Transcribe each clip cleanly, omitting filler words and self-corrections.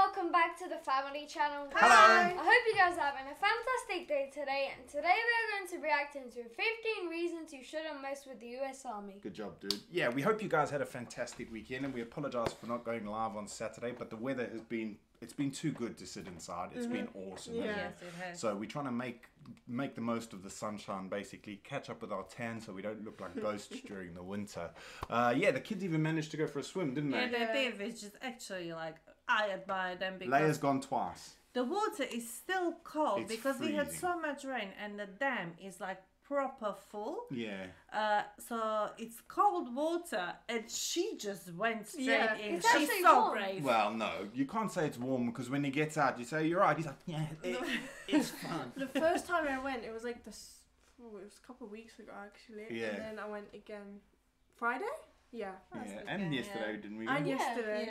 welcome back to the family channel. Hello. I hope you guys are having a fantastic day today, and today we're going to react into 15 reasons you shouldn't mess with the US Army. Good job, dude. Yeah, we hope you guys had a fantastic weekend, and we apologize for not going live on Saturday, but the weather has been, it's been too good to sit inside. It's been awesome. Yeah. Hasn't it? Yes, it has. So we're trying to make the most of the sunshine, basically, catch up with our tan so we don't look like ghosts during the winter. Yeah, the kids even managed to go for a swim, didn't they? Yeah, they did, which is actually like, I admire them because Leia's gone twice. the water is still cold It's because we had freezing. so much rain and the dam is like proper full. Yeah. So it's cold water and she just went straight in. It's She's actually so warm. brave. Well, no, you can't say it's warm because when he gets out, you say, you're right. He's like, yeah, it's fun. The first time I went, it was like this. Oh, it was a couple of weeks ago actually. Yeah. And then I went again Friday. Yeah. Yeah, and yesterday, didn't we? And yesterday.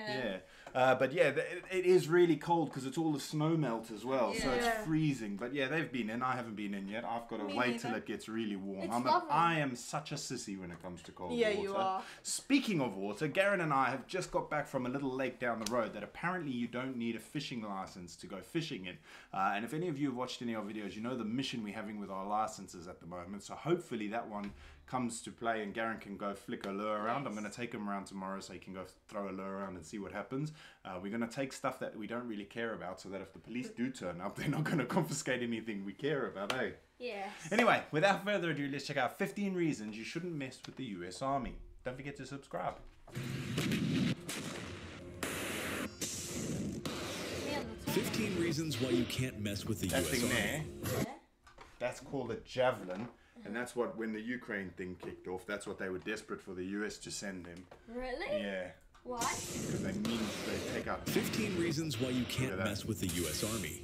Yeah, but yeah, it is really cold because it's all the snow melt as well, so it's Yeah. freezing. But yeah, they've been in. I haven't been in yet. I've got to Me wait till neither. it gets really warm. It's lovely. I am such a sissy when it comes to cold Yeah, water. you are. Speaking of water, Garen and I have just got back from a little lake down the road that apparently you don't need a fishing license to go fishing in. And if any of you have watched any of our videos, you know the mission we're having with our licenses at the moment. So hopefully that one comes to play and Garen can go flick a lure around. I'm going to take him around tomorrow so he can go throw a lure around and see what happens. We're going to take stuff that we don't really care about so that if the police do turn up, they're not going to confiscate anything we care about, eh? Yes. Anyway, without further ado, let's check out 15 reasons you shouldn't mess with the US Army. Don't forget to subscribe. Me on the top. 15 reasons why you can't mess with the That US thing Army. there, Yeah. that's called a javelin. And that's what, when the Ukraine thing kicked off, that's what they were desperate for the US to send them. Really? Yeah, Why? because they mean they take out... 15 reasons why you can't Look at that. mess with the US Army.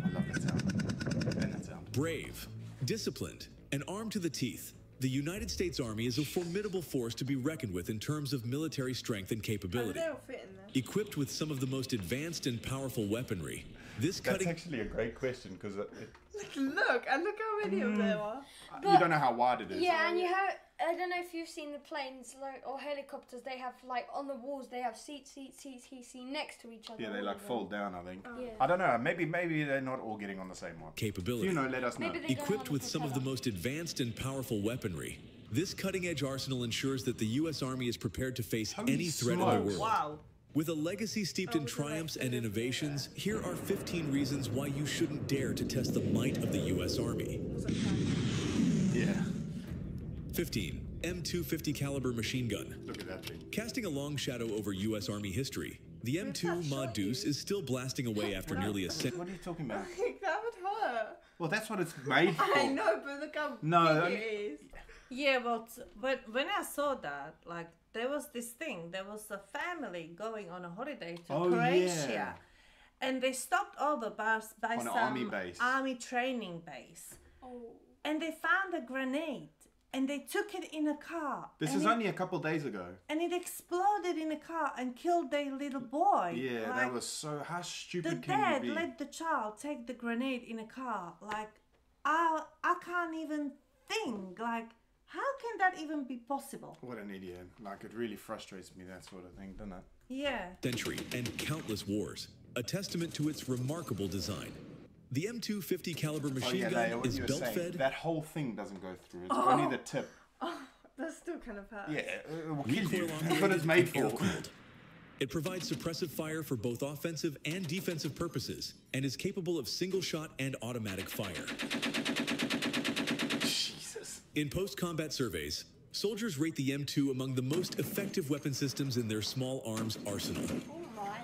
I love that sound. And that sound. Brave, disciplined, and armed to the teeth, the United States Army is a formidable force to be reckoned with in terms of military strength and How did capability. they all fit in there? Equipped with some of the most advanced and powerful weaponry, this That's cutting actually a great question because Look how many of them are. you don't know how wide it is. Yeah, and you have, I don't know if you've seen the planes like, or helicopters, they have like on the walls, they have seats next to each other. Yeah, they all like of them. fold down, I think. Yeah. I don't know, maybe they're not all getting on the same one. capability. You know, let us know. Maybe they don't Equipped have with a some of the propeller. most advanced and powerful weaponry, this cutting-edge arsenal ensures that the U.S. Army is prepared to face Holy any threat in the smokes. world. Wow. With a legacy steeped in triumphs and innovations, here are 15 reasons why you shouldn't dare to test the might of the U.S. Army. Yeah, 15. M250 caliber machine gun. look at that thing. Casting a long shadow over U.S. Army history, the M2 Mod Deuce is still blasting away after nearly a century. What are you talking about? That would hurt. Well, that's what it's made for. I know, but look how No, I big mean- it is. Yeah, but when I saw that, like, there was this thing, there was a family going on a holiday to Oh, Croatia. yeah. And they stopped over by On an some army base. army training base. Oh. And they found a grenade. And they took it in a car. This and is it, only a couple days ago. And it exploded in a car and killed their little boy. Yeah, Like, that was so... How the stupid can dad you be? let the child take the grenade in a car. Like, I can't even think. Like, how can that even be possible? What an idiot. Like, it really frustrates me, that sort of thing, doesn't it? Yeah. Century and countless wars, a testament to its remarkable design. The M250 caliber machine Leia, gun what is you were saying, belt-fed, that whole thing doesn't go through. It's only the tip. That still kind of hurts. Yeah, it will kill you. recoil That's what it's made and for. air-cooled. It provides suppressive fire for both offensive and defensive purposes, and is capable of single-shot and automatic fire. Jesus. In post-combat surveys, soldiers rate the M2 among the most effective weapon systems in their small arms arsenal. Oh my.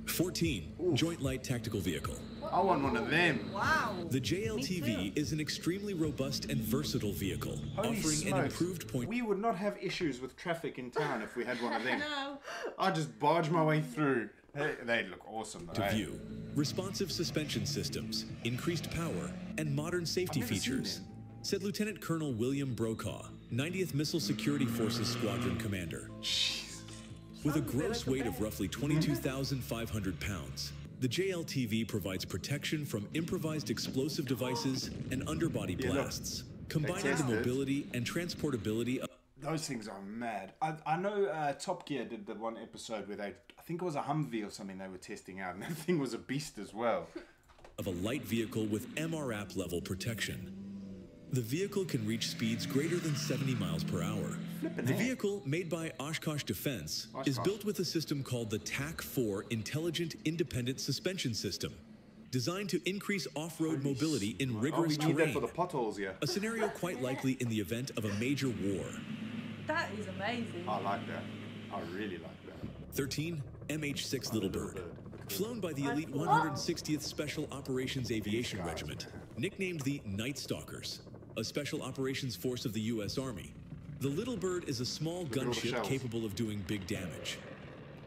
14. Joint Light Tactical Vehicle. I want one of them. Wow. The JLTV is an extremely robust and versatile vehicle, Holy offering an smokes. improved point We would not have issues with traffic in town if we had one of them. No. I'd just barge my way through. They'd look awesome, though. to eh? view. Responsive suspension systems, increased power, and modern safety I've never seen features, them. said Lieutenant Colonel William Brokaw, 90th Missile Security Forces Squadron Commander. Jesus. With a gross weight of roughly 22,500 pounds, the JLTV provides protection from improvised explosive devices and underbody Yeah, look. blasts, combining the tested. mobility and transportability of Those things are mad. I know Top Gear did the one episode where I think it was a Humvee or something they were testing out, and that thing was a beast as well. Of a light vehicle with MRAP level protection. The vehicle can reach speeds greater than 70 miles per hour. The vehicle, made by Oshkosh Defense, is built with a system called the TAC-4 Intelligent Independent Suspension System, designed to increase off-road mobility in rigorous we need that terrain. for the potholes, yeah. A scenario quite likely in the event of a major war. That is amazing. I like that. I really like that. 13. MH-6 Little Bird. Flown by the elite 160th Special Operations Aviation Regiment, nicknamed the Night Stalkers, a special operations force of the U.S. Army. The Little Bird is a small gunship capable of doing big damage.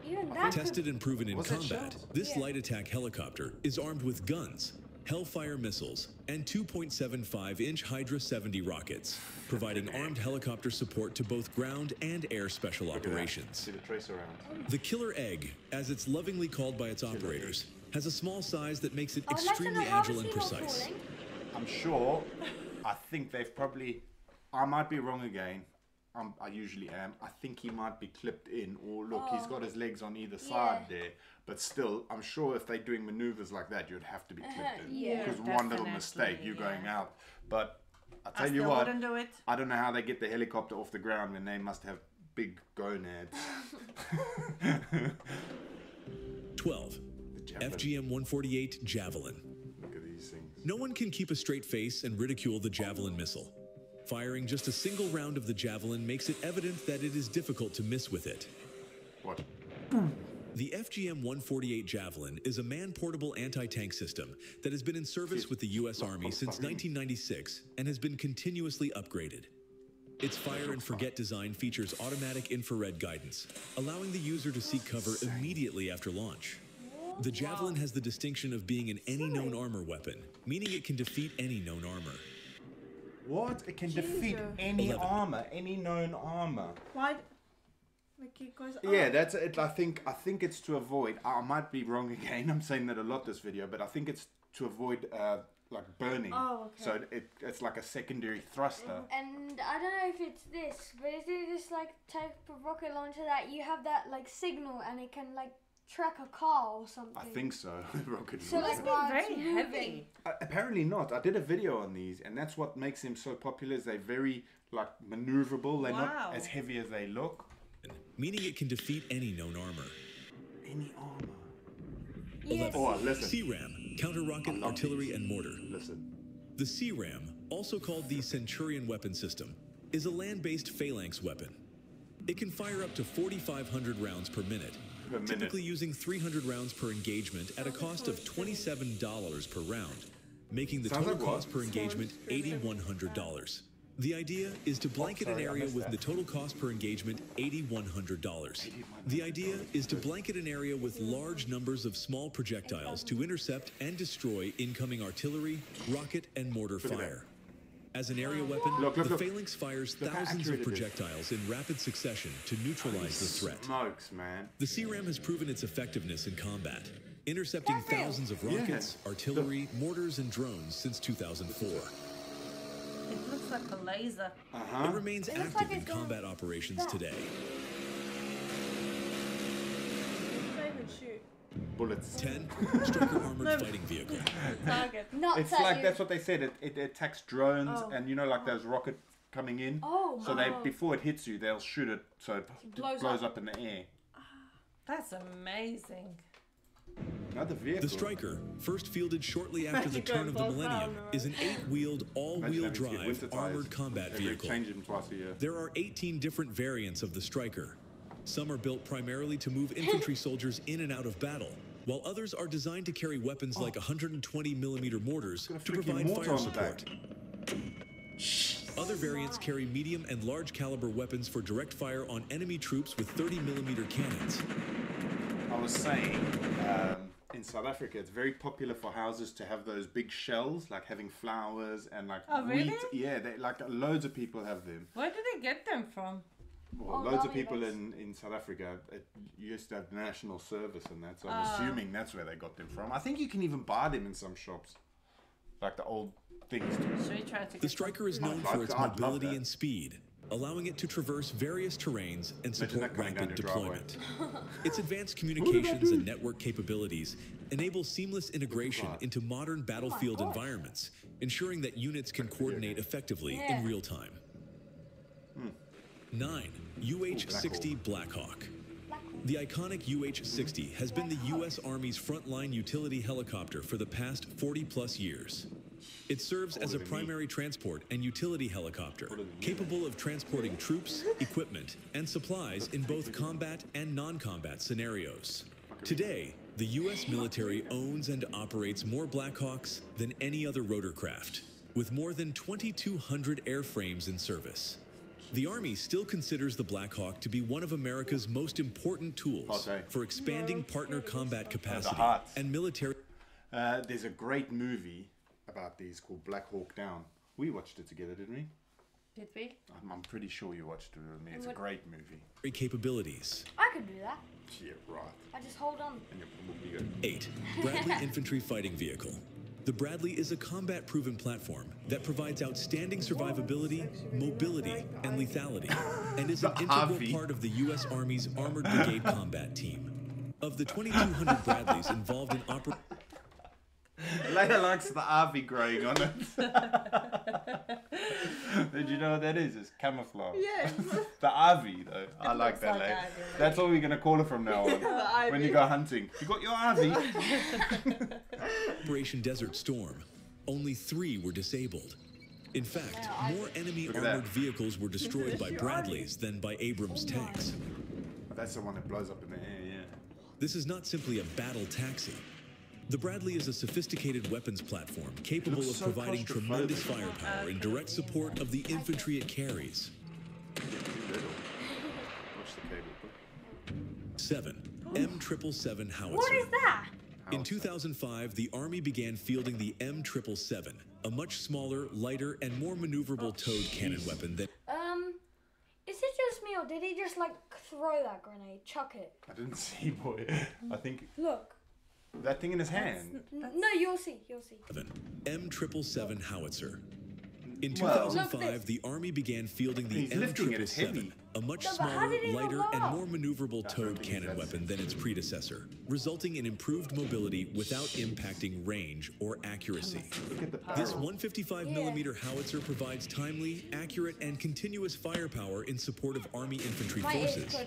Even that Tested and proven in Was it combat, shells? this light attack helicopter is armed with guns, Hellfire missiles, and 2.75-inch Hydra 70 rockets, providing armed helicopter support to both ground and air special operations. See the trace around. The Killer Egg, as it's lovingly called by its operators, has a small size that makes it I'd like to extremely know how agile the and seagull precise. falling. I'm sure. I think they've probably. I might be wrong again. I usually am. I think he might be clipped in, or look, he's got his legs on either side there. But still, I'm sure if they're doing maneuvers like that, you'd have to be clipped in. Yeah. Because one little Definitely, mistake, you're going yeah. out. But I I tell you still what, wouldn't do it. I don't know how they get the helicopter off the ground when they must have big gonads. 12. FGM-148 Javelin. Look at these things. No one can keep a straight face and ridicule the Javelin missile. Firing just a single round of the Javelin makes it evident that it is difficult to miss with it. What? The FGM-148 Javelin is a man-portable anti-tank system that has been in service with the U.S. Army since 1996 and has been continuously upgraded. Its fire-and-forget design features automatic infrared guidance, allowing the user to seek cover immediately after launch. The Javelin has the distinction of being an any known armor weapon, meaning it can defeat any known armor. What? It can defeat any 11. armor, any known armor. Why? Like it goes up. Yeah, that's it. I think it's to avoid. I might be wrong again. I'm saying that a lot this video, but I think it's to avoid like burning. Oh, okay. So it's like a secondary thruster. And I don't know if it's this, but is it this like type of rocket launcher that you have that like signal and it can like track a car or something? I think so. Rocket So launcher. like while Very it's moving. heavy. Apparently not. I did a video on these, and that's what makes them so popular. Is they're very like maneuverable. They're Wow. not as heavy as they look. Meaning it can defeat any known armor. Any armor. Yes. Oh, listen. C-RAM, counter-rocket, artillery, and mortar. Listen. The C-RAM, also called the Centurion weapon system, is a land-based phalanx weapon. It can fire up to 4,500 rounds per minute, typically using 300 rounds per engagement at a cost of $27 per round, making the Sounds total like what? cost per engagement $8,100. The idea is to blanket an area with the total cost per engagement $8,100. The idea is to blanket an area with large numbers of small projectiles to intercept and destroy incoming artillery, rocket, and mortar fire. As an area weapon, Look, the look. phalanx fires Look how thousands accurate of it is. projectiles in rapid succession to neutralize the threat. Smokes, man. The C-RAM has proven its effectiveness in combat, intercepting That's real. thousands of rockets, artillery, mortars, and drones since 2004. It looks like a laser. It remains looks active like in it's going combat operations back. today. It doesn't even shoot. Bullets. 10. Stryker Armored Fighting Vehicle. Target. Not It's that like you- that's what they said. It attacks drones, Oh. and you know, like those rockets coming in. Oh, So they before it hits you, they'll shoot it so it blows blows up. up in the air. That's amazing. Another vehicle. The Stryker, first fielded shortly after the Magic turn of the goes millennium, down, is an 8-wheeled, Imagine all-wheel having to get drive winter tires. armored combat They vehicle. change them twice a year. There are 18 different variants of the Stryker. Some are built primarily to move infantry soldiers in and out of battle, while others are designed to carry weapons like 120mm mortars Got a to freaking provide mortar fire on the back. support. Other variants carry medium and large caliber weapons for direct fire on enemy troops with 30mm cannons. I was saying, in South Africa, it's very popular for houses to have those big shells, like having flowers and like Oh, really? wheat. Yeah, they, like loads of people have them. Where do they get them from? Well, Oh, loads of lovely, people that's- in South Africa used to have national service and that, so I'm assuming that's where they got them from. I think you can even buy them in some shops, like the old things. Should we try to get The Stryker is known for its I'd love mobility that. and speed. allowing it to traverse various terrains and support that going down rapid your driveway. deployment. Its advanced communications and network capabilities enable seamless integration into modern battlefield environments, ensuring that units can coordinate effectively in real time. 9. UH-60 Blackhawk. The iconic UH-60 has been the U.S. Army's frontline utility helicopter for the past 40-plus years. It serves as a primary transport and utility helicopter, capable of transporting troops, equipment, and supplies in both combat and non-combat scenarios. Today, the U.S. military owns and operates more Blackhawks than any other rotorcraft, with more than 2,200 airframes in service. The Army still considers the Black Hawk to be one of America's most important tools for expanding partner combat capacity and military. There's a great movie about these called Black Hawk Down. We watched it together, didn't we? Did we? I'm pretty sure you watched it with me. It's a great movie. Capabilities. I could do that. Yeah, right. I just hold on. And you're probably good. 8. Bradley Infantry Fighting Vehicle. The Bradley is a combat-proven platform that provides outstanding survivability, mobility, and lethality, and is an integral part of the U.S. Army's Armored Brigade Combat Team. Of the 2,200 Bradleys involved in operation... Leia likes the RV growing on it. Did you know what that is? It's camouflage. Yes. The RV, though. I like that, Leia. That's what we're going to call her from now on. When you go hunting. You got your RV? Operation Desert Storm. Only 3 were disabled. In fact, more enemy armored vehicles were destroyed by Bradleys than by Abrams tanks. That's the one that blows up in the air, yeah. This is not simply a battle taxi. The Bradley is a sophisticated weapons platform capable of providing tremendous firepower in direct support of the infantry it carries. 7. M777 Howitzer. What is that? In 2005, the Army began fielding the M777, a much smaller, lighter, and more maneuverable towed cannon weapon than... Is it just me or did he just like throw that grenade, chuck it? I didn't see, boy. I think... Look. That thing in his hand. No, you'll see, you'll see. M777 Howitzer. In 2005, the Army began fielding the M777, a much smaller, lighter, and more maneuverable towed cannon weapon than its predecessor, resulting in improved mobility without impacting range or accuracy. This 155mm howitzer provides timely, accurate, and continuous firepower in support of Army infantry forces.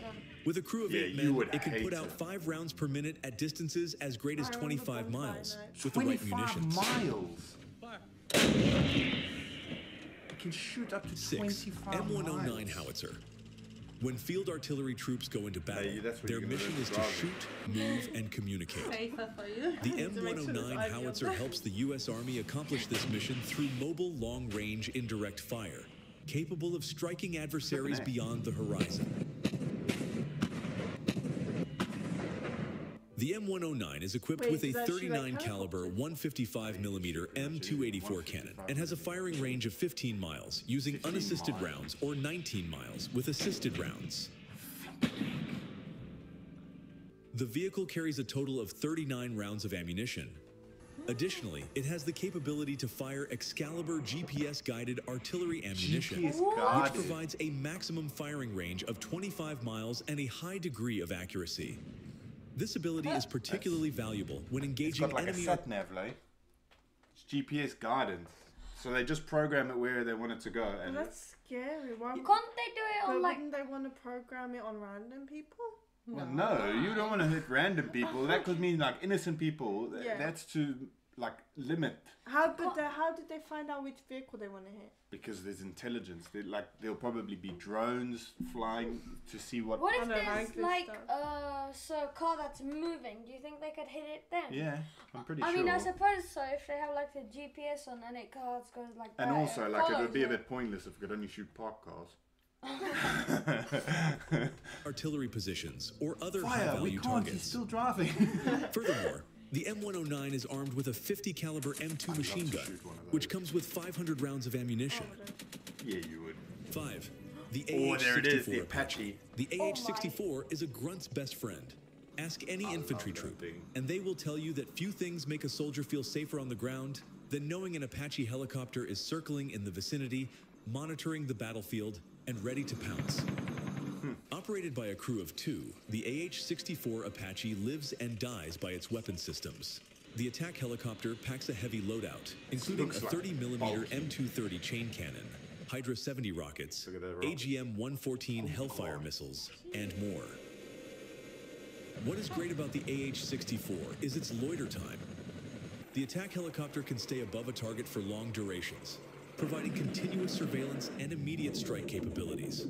With a crew of 8 men, it can put out 5 rounds per minute at distances as great as 25 miles with the right munitions. 25 miles? Can shoot up to 6. 25 M109 miles. howitzer. When field artillery troops go into battle, their mission is to shoot, move, and communicate. The M109 howitzer helps the U.S. Army accomplish this mission through mobile long-range indirect fire, capable of striking adversaries beyond the horizon. The M109 is equipped with a 39 caliber 155mm M284 cannon and has a firing range of 15 miles using unassisted rounds or 19 miles with assisted rounds. The vehicle carries a total of 39 rounds of ammunition. Additionally, it has the capability to fire Excalibur GPS-guided artillery ammunition, which provides a maximum firing range of 25 miles and a high degree of accuracy. This ability is particularly valuable when engaging enemy... It's got like a sat-nav, like. It's GPS guidance. So they just program it where they want it to go. And that's scary. Why can't they do it on like... Wouldn't they want to program it on random people? Well, no, you don't want to hit random people. That could mean like innocent people. Yeah. That's to like limit. How did they find out which vehicle they want to hit? Because there's intelligence. There'll probably be drones flying to see what. What if there's like a car that's moving? Do you think they could hit it then? Yeah, I'm pretty sure. I mean, I suppose so. If they have like the GPS on and it goes like that. And also, like it would be a bit pointless if we could only shoot parked cars. Artillery positions or other high-value targets. He's still driving. Furthermore, the M109 is armed with a 50 caliber M2 machine gun, which comes with 500 rounds of ammunition. Yeah, you would. 5. The AH-64 there it is, the Apache. The AH-64 is a grunt's best friend. Ask any infantry troop, and they will tell you that few things make a soldier feel safer on the ground than knowing an Apache helicopter is circling in the vicinity, monitoring the battlefield, and ready to pounce. Operated by a crew of 2, the AH-64 Apache lives and dies by its weapon systems. The attack helicopter packs a heavy loadout, including a 30mm M230 chain cannon, Hydra 70 rockets, AGM-114 Hellfire missiles, and more. What is great about the AH-64 is its loiter time. The attack helicopter can stay above a target for long durations, providing continuous surveillance and immediate strike capabilities.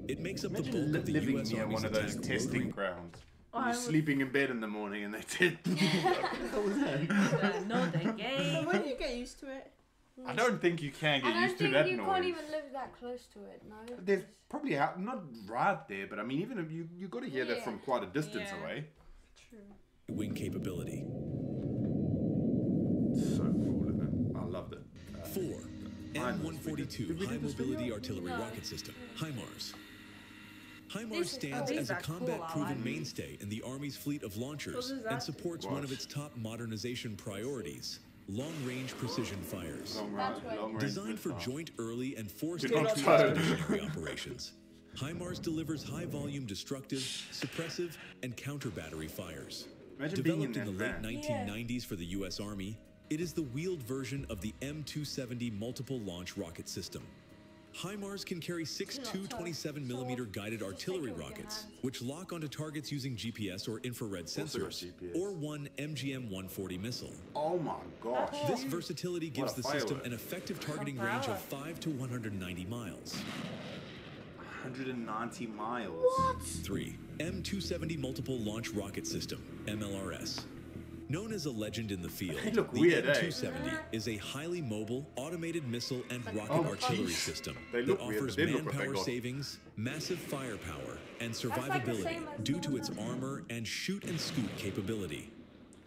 It makes up the bulk of the living U.S. near Army's one of those attack testing rotary. grounds. Oh, You're sleeping in bed in the morning and they did. What was that? No, the game. But when you get used to it, I don't think you can get And I used to think that you noise. can't even live that close to it, no? There's probably out, not right there, but I mean, even if you got to hear that Yeah. from quite a distance Yeah. away. true. Wing capability. So cool, isn't it? I loved it. 4. Did we M142 do High this Mobility video? Artillery No. Rocket System, HIMARS. HIMARS These stands are as a cool, I combat-proven like mainstay in the Army's fleet of launchers So does and that- supports one of Watch. its top modernization priorities, long-range precision fires. That's right. Designed for joint early and forced You're not entry tired. expeditionary operations, HIMARS delivers high-volume destructive, suppressive, and counter-battery fires. Imagine being in Developed in that the late van. 1990s for the U.S. Army, it is the wheeled version of the M270 multiple launch rocket system. HIMARS can carry 6 227mm guided artillery rockets, which lock onto targets using GPS or infrared Also got sensors, GPS. or one MGM-140 missile. Oh my gosh. This versatility gives What a the system firework. an effective targeting range of 5 to 190 miles. 190 miles. 3. M270 Multiple Launch Rocket System, MLRS. Known as a legend in the field, They look the weird, eh? M270 is a highly mobile, automated missile and rocket Oh, artillery jeez. system They that look weird, offers but they look what they manpower got. savings, massive firepower, and like the survivability same as due the to one its that- armor and shoot and scoot capability.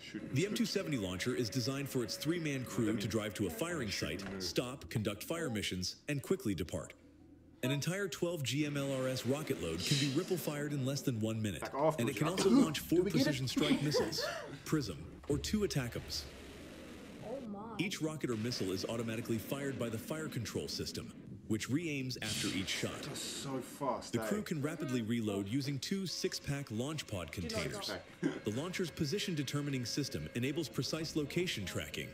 Shoot. The M270 launcher is designed for its 3-man crew to drive to a firing site, stop, conduct fire missions, and quickly depart. An entire 12 GMLRS rocket load can be ripple fired in less than 1 minute, Like afterwards, and it can you're like, also launch 4 "Did we get it?" precision strike missiles, PRISM, or 2 ATACMS. Oh my. Each rocket or missile is automatically fired by the fire control system, which re-aims after each shot. So fast. The eh? crew can rapidly reload using 2 6-pack launch pod containers. The launcher's position determining system enables precise location tracking.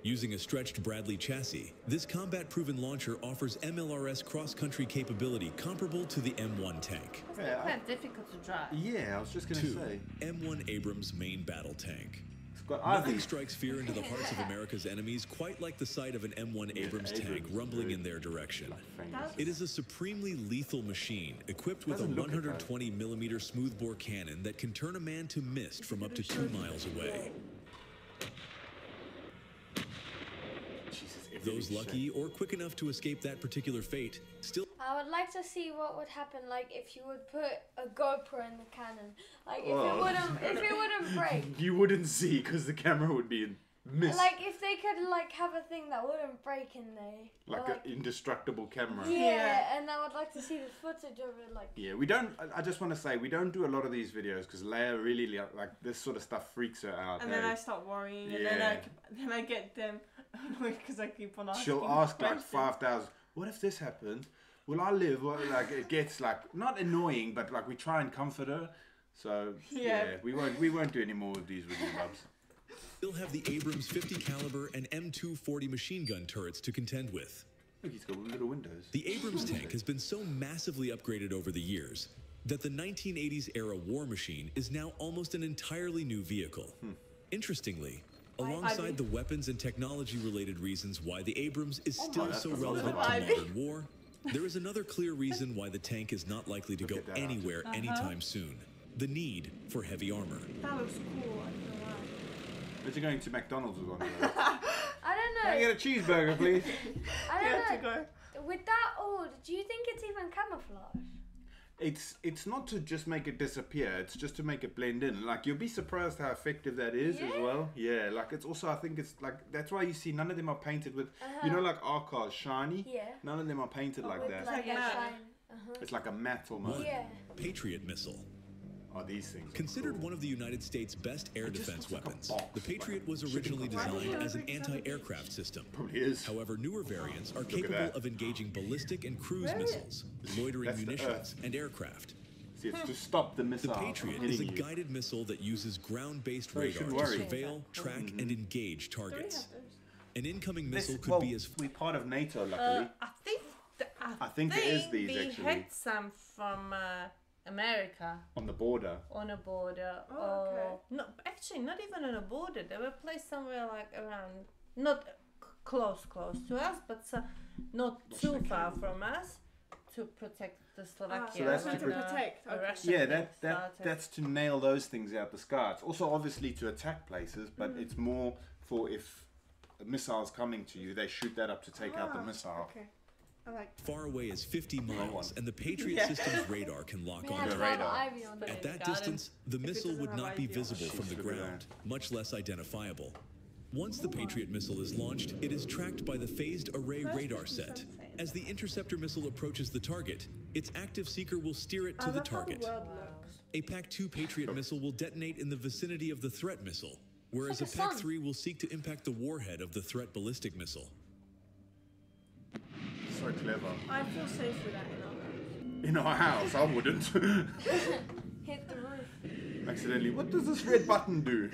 Using a stretched Bradley chassis, this combat-proven launcher offers MLRS cross-country capability comparable to the M1 tank. Yeah, Quite difficult to drive. yeah, I was just going to 2. say. M1 Abrams main battle tank. It's got Nothing Ivy. strikes fear into the hearts of America's enemies quite like the sight of an M1 Abrams tank Abrams is rumbling very in their direction. Famous. It is a supremely lethal machine equipped with a Doesn't look it, though. 120mm smoothbore cannon that can turn a man to mist from up to 2 miles away. Jesus, Those lucky or quick enough to escape that particular fate still I would like to see what would happen, like if you would put a GoPro in the cannon, like if Well. if it wouldn't break, You wouldn't see because the camera would be in mist. like if they could like have a thing that wouldn't break in there, Like or, an indestructible camera. yeah, and I would like to see the footage of it, like Yeah, we don't. I just want to say we don't do a lot of these videos because Leia really like this sort of stuff freaks her out. And then hey? I start worrying, and Yeah. then I get them annoyed because I keep on asking. She'll ask like questions. 5,000. What if this happened? Will I live? What, like it gets like not annoying, but like we try and comfort her. So Yeah. we won't do any more of these with you, Bubs. have the Abrams 50 caliber and M240 machine gun turrets to contend with. Look, he's got little windows. The Abrams tank has been so massively upgraded over the years that the 1980s era war machine is now almost an entirely new vehicle. Interestingly, alongside the weapons and technology related reasons why the Abrams is still that's so the relevant to Ivy. modern war, there is another clear reason why the tank is not likely to go at that anywhere anytime soon. The need for heavy armor. That looks cool. I don't know why. But you're going to McDonald's with one of those. I don't Can I know, get a cheeseburger, please? I You have don't to know. go. With that old, do you think it's even camouflage? It's not to just make it disappear. It's just to make it blend in. Like you'll be surprised how effective that is as Yeah? well. Yeah, like it's also I think it's like that's why you see none of them are painted with you know like our cars shiny. Yeah. None of them are painted like With that. like a matte. shine. It's like a matte almost. One, Yeah. Patriot missile. Oh, these things. Considered one of the United States' best air defense weapons, the Patriot was originally designed as an anti-aircraft system. Probably is. However, newer variants are at capable that. of engaging ballistic and cruise missiles, loitering That's the munitions, Earth. and aircraft. See, it's to stop the The missile. Patriot from is a hitting you. guided missile that uses ground-based So you radar shouldn't to worry. surveil, track, and engage Do we have targets. those? An incoming This- missile could well, be as we're part of NATO, luckily. I think there is these, we actually. had some from America On the border. on a border. Oh, okay. Or no, actually, not even on a border. They were placed somewhere like around, not close to us, but not too far from us, to protect the Slovakia. So that's when to protect, a okay. Russian Yeah, thing that started. that's to nail those things out the sky. It's also obviously to attack places, but it's more for if a missile's coming to you, they shoot that up to take out the missile. Okay. I like far away as 50 miles, one. and the Patriot system's radar can lock We on had the to Father radar. Ivy on At there. that distance, the missile doesn't would have not be IVR. visible from the Should be ground, much less identifiable. Once the Patriot missile is launched, it is tracked by the phased array radar set. As the interceptor missile approaches the target, its active seeker will steer it to I the love how target. the world looks. A PAC-2 Patriot missile will detonate in the vicinity of the threat missile, whereas Like a a sun. PAC-3 will seek to impact the warhead of the threat ballistic missile. So clever. I feel safe with that in our house. In our house, I wouldn't. Hit the roof. Accidentally. What does this red button do?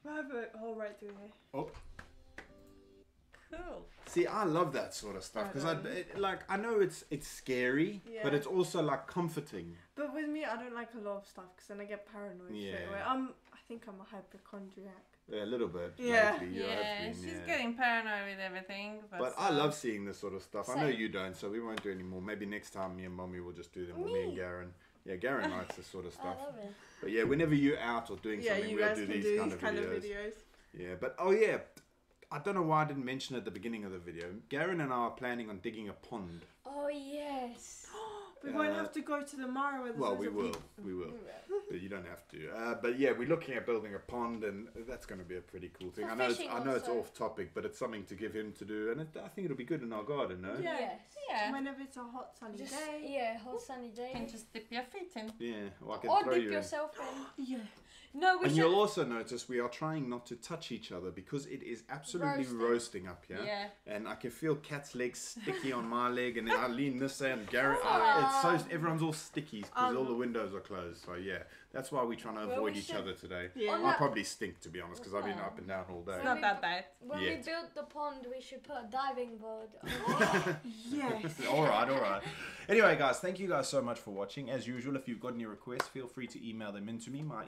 I have a hole right through here. Oh. Cool. See, I love that sort of stuff because I know it's scary, but Yeah. it's also like comforting. But with me, I don't like a lot of stuff because then I get paranoid straight Yeah. away. I think I'm a hypochondriac. Yeah, a little bit. Yeah. lately, you have Yeah, been, she's yeah. getting paranoid with everything. But I love seeing this sort of stuff. I know Same. you don't, so we won't do any more. Maybe next time me and Mommy will just do them, or me and Garen. Yeah, Garen likes this sort of I stuff. love it. But yeah, whenever you're out or doing Yeah, something, you we'll guys do can these do kind these of kind of videos. videos. Yeah, but oh yeah, I don't know why I didn't mention at the beginning of the video. Garen and I are planning on digging a pond. Oh yes. We won't have to go to the Mara where there's Well, loads we of will, people. we will. But you don't have to. But yeah, we're looking at building a pond, and that's going to be a pretty cool thing. For I know it's fishing also. off topic, but it's something to give him to do, and I think it'll be good in our garden, no? Yeah. Yes. Yeah. Whenever it's a hot sunny Just day. yeah, hot sunny day. You can just dip your feet in. Yeah, or I can Or throw dip you in. yourself in. Yeah. No, we And should. you'll also notice we are trying not to touch each other because it is absolutely roasting up here. Yeah. And I can feel Kat's legs sticky on my leg, and then I lean this way, and Gary, Aw. it's so everyone's all sticky because all the windows are closed. So yeah, that's why we're trying to Well, avoid we each should- other today. Yeah. On I that- probably stink, to be honest, because I've been up and down all day. It's not that bad. When Yet. we build the pond, we should put a diving board. on Yes. all right. Anyway, guys, thank you guys so much for watching. As usual, if you've got any requests, feel free to email them in to me. My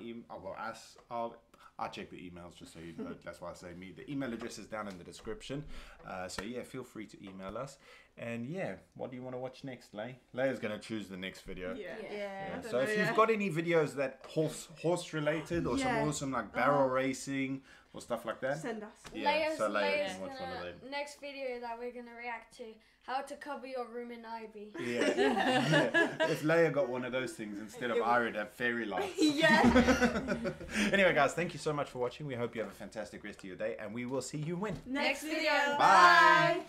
I'll check the emails just so you know. That's why I say me. The email address is down in the description. So yeah, feel free to email us. And yeah, what do you want to watch next, Lay? Leia's gonna choose the next video. Yeah. Yeah. Yeah, I don't so know, if yeah. you've got any videos that horse related or some Yeah. awesome like barrel racing or stuff like that, Send us. yeah, Leia's, so Leia Leia's can watch one of gonna, them. next video that we're gonna react to, how to cover your room in ivy. Yeah. Yeah. If Leia got one of those things instead of Ira, it'd have fairy lights. Yeah. Anyway, guys, thank you so much for watching. We hope you have a fantastic rest of your day, and we will see you when. Next video. Bye.